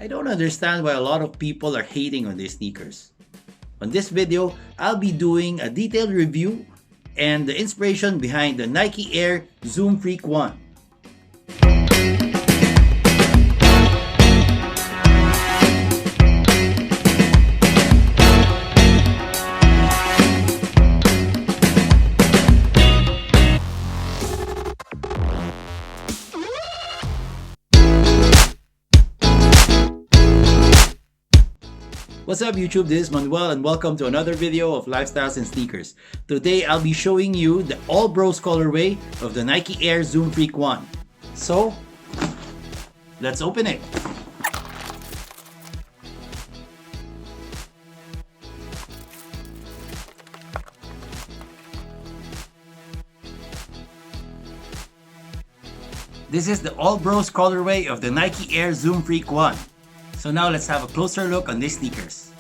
I don't understand why a lot of people are hating on these sneakers. On this video, I'll be doing a detailed review and the inspiration behind the Nike Air Zoom Freak 1. What's up YouTube, this is Manuel and welcome to another video of Lifestyles and Sneakers. Today I'll be showing you the All Bros colorway of the Nike Air Zoom Freak 1. So, let's open it. This is the All Bros colorway of the Nike Air Zoom Freak 1. So now let's have a closer look on these sneakers.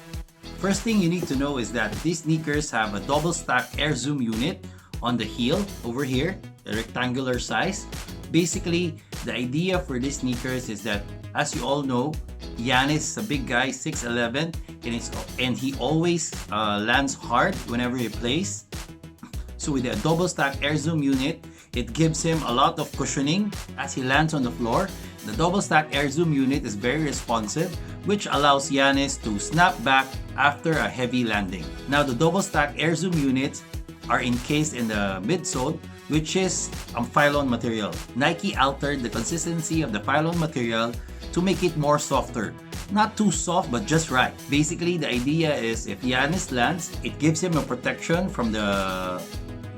First thing you need to know is that these sneakers have a double stack air zoom unit on the heel over here, a rectangular size. Basically, the idea for these sneakers is that, as you all know, Giannis is a big guy, 6'11", and he always lands hard whenever he plays. So with a double stack air zoom unit, it gives him a lot of cushioning as he lands on the floor. The double stack air zoom unit is very responsive, which allows Giannis to snap back after a heavy landing. Now the double stack air zoom units are encased in the midsole, which is a phylon material. Nike altered the consistency of the phylon material to make it more softer. Not too soft, but just right. Basically, the idea is if Giannis lands, it gives him a protection from the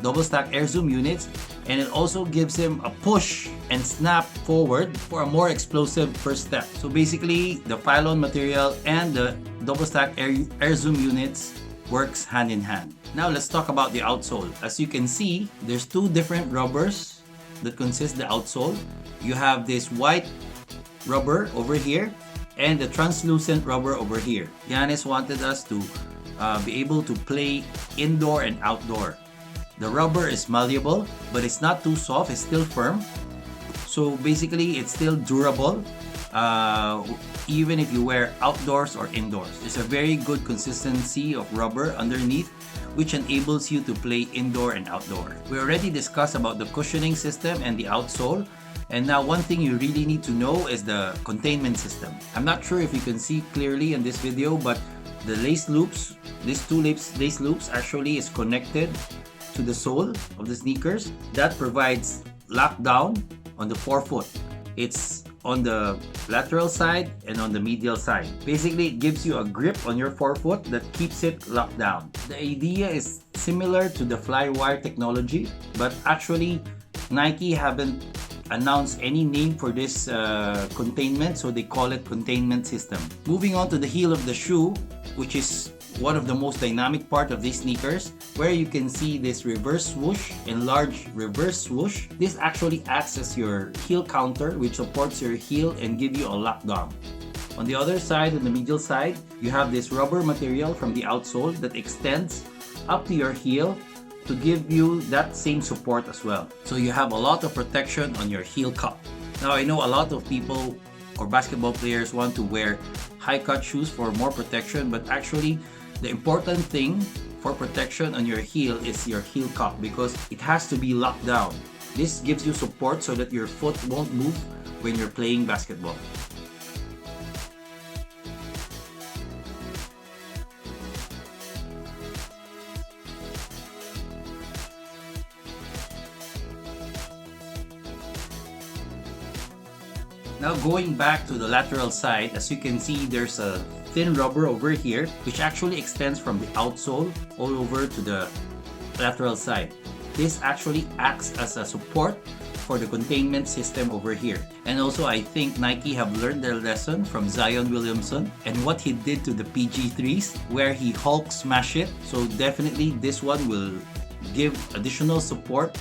double stack air zoom units, and it also gives him a push and snap forward for a more explosive first step. So basically, the phylon material and the double stack air zoom units works hand in hand. Now let's talk about the outsole. As you can see, there's two different rubbers that consist the outsole. You have this white rubber over here and the translucent rubber over here. Giannis wanted us to be able to play indoor and outdoor. The rubber is malleable, but it's not too soft, it's still firm. So basically, it's still durable, even if you wear outdoors or indoors. There's a very good consistency of rubber underneath, which enables you to play indoor and outdoor. We already discussed about the cushioning system and the outsole. And now one thing you really need to know is the containment system. I'm not sure if you can see clearly in this video, but the lace loops, these two lace loops actually is connected to the sole of the sneakers. That provides lockdown on the forefoot. It's on the lateral side and on the medial side. Basically, it gives you a grip on your forefoot that keeps it locked down. The idea is similar to the Flywire technology, but actually Nike haven't announced any name for this containment, so they call it Containment System. Moving on to the heel of the shoe, which is one of the most dynamic part of these sneakers, where you can see this reverse swoosh and large reverse swoosh. This actually acts as your heel counter, which supports your heel and give you a lockdown. On the other side, on the medial side, you have this rubber material from the outsole that extends up to your heel to give you that same support as well. So you have a lot of protection on your heel cup. Now I know a lot of people or basketball players want to wear high cut shoes for more protection, but actually the important thing for protection on your heel is your heel cup, because it has to be locked down. This gives you support so that your foot won't move when you're playing basketball. Now going back to the lateral side, as you can see, there's a thin rubber over here which actually extends from the outsole all over to the lateral side. This actually acts as a support for the containment system over here. And also, I think Nike have learned their lesson from Zion Williamson and what he did to the PG3s, where he Hulk smashed it. So definitely this one will give additional support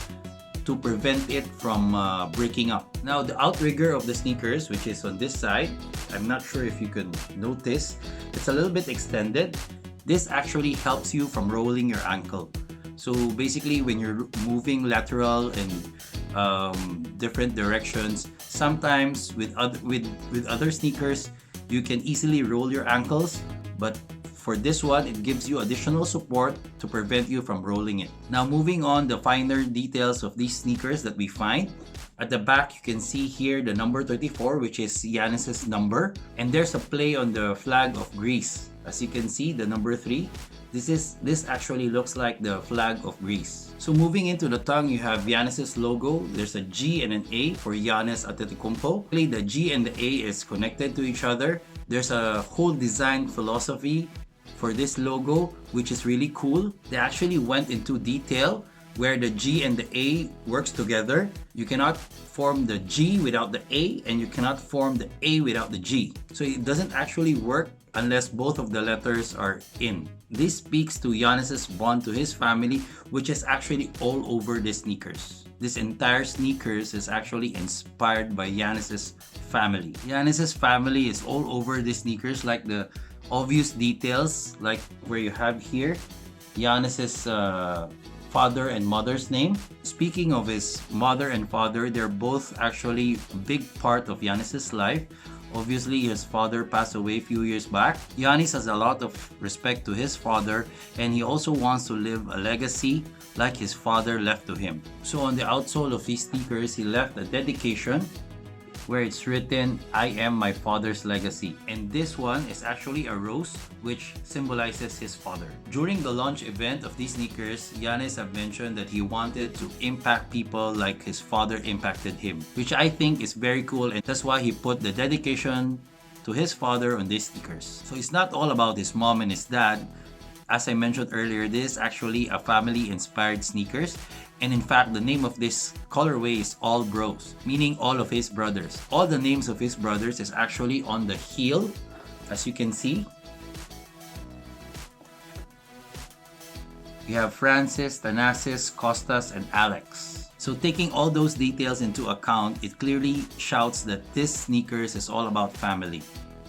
to prevent it from breaking up. Now the outrigger of the sneakers, which is on this side, I'm not sure if you can notice, it's a little bit extended. This actually helps you from rolling your ankle. So basically, when you're moving lateral and different directions, sometimes with other sneakers, you can easily roll your ankles, but for this one, it gives you additional support to prevent you from rolling it. Now moving on, the finer details of these sneakers that we find. At the back, you can see here the number 34, which is Giannis's number. And there's a play on the flag of Greece. As you can see, the number 3. This actually looks like the flag of Greece. So moving into the tongue, you have Giannis's logo. There's a G and an A for Giannis Antetokounmpo. The G and the A is connected to each other. There's a whole design philosophy for this logo, which is really cool. They actually went into detail where the G and the A works together. You cannot form the G without the A, and you cannot form the A without the G. So it doesn't actually work unless both of the letters are in. This speaks to Giannis's bond to his family, which is actually all over the sneakers. This entire sneakers is actually inspired by Giannis's family. Giannis's family is all over the sneakers, like the obvious details, like where you have here Giannis's father and mother's name. Speaking of his mother and father, they're both actually a big part of Giannis's life. Obviously, his father passed away a few years back. Giannis has a lot of respect to his father, and he also wants to leave a legacy like his father left to him. So on the outsole of these sneakers, he left a dedication where it's written, "I am my father's legacy." And this one is actually a rose, which symbolizes his father. During the launch event of these sneakers, Giannis have mentioned that he wanted to impact people like his father impacted him, which I think is very cool, and that's why he put the dedication to his father on these sneakers. So it's not all about his mom and his dad. As I mentioned earlier, this is actually a family-inspired sneakers. And in fact, the name of this colorway is All Bros, meaning all of his brothers. All the names of his brothers is actually on the heel, as you can see. You have Francis, Thanasis, Costas, and Alex. So taking all those details into account, it clearly shouts that this sneakers is all about family.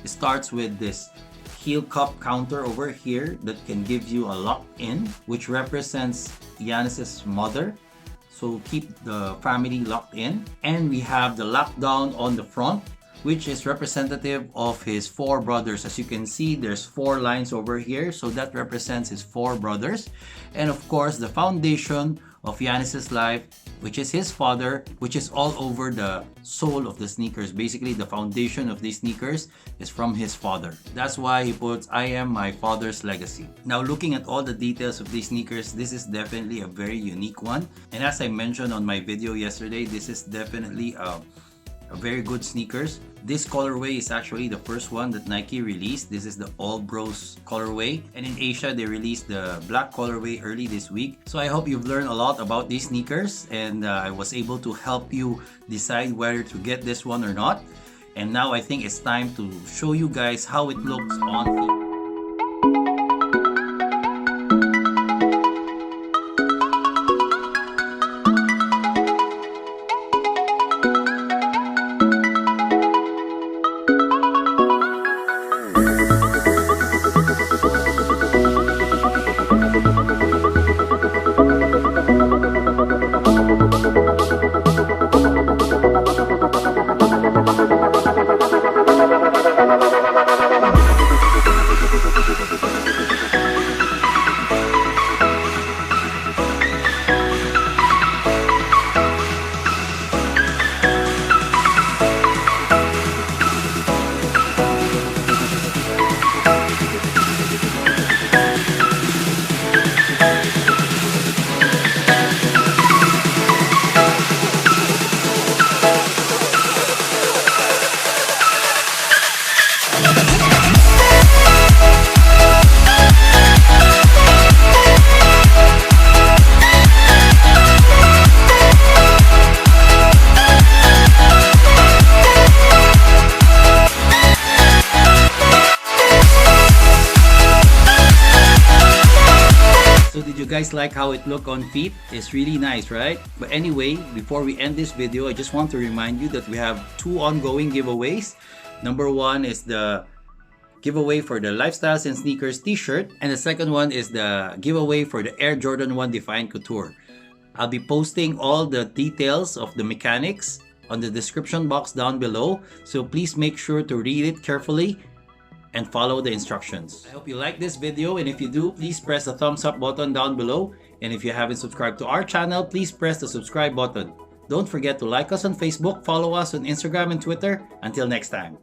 It starts with this heel cup counter over here that can give you a lock-in, which represents Giannis's mother. So keep the family locked in. And we have the lockdown on the front, which is representative of his 4 brothers. As you can see, there's 4 lines over here, so that represents his 4 brothers. And of course, the foundation of Giannis's life, which is his father, which is all over the sole of the sneakers. Basically, the foundation of these sneakers is from his father. That's why he puts, "I am my father's legacy." Now, looking at all the details of these sneakers, this is definitely a very unique one. And as I mentioned on my video yesterday, this is definitely a very good sneakers. This colorway is actually the first one that Nike released. This is the All Bros colorway, and in Asia they released the black colorway early this week. So I hope you've learned a lot about these sneakers, and I was able to help you decide whether to get this one or not. And now I think it's time to show you guys how it looks on feet. Guys, like how it look on feet? It's really nice, right? But anyway, before we end this video, I just want to remind you that we have 2 ongoing giveaways. Number 1 is the giveaway for the Lifestyles and Sneakers t-shirt, and the second one is the giveaway for the Air Jordan 1 Define Couture. I'll be posting all the details of the mechanics on the description box down below, so please make sure to read it carefully and follow the instructions. I hope you like this video, and if you do, please press the thumbs up button down below. And if you haven't subscribed to our channel, please press the subscribe button. Don't forget to like us on Facebook, follow us on Instagram and Twitter. Until next time.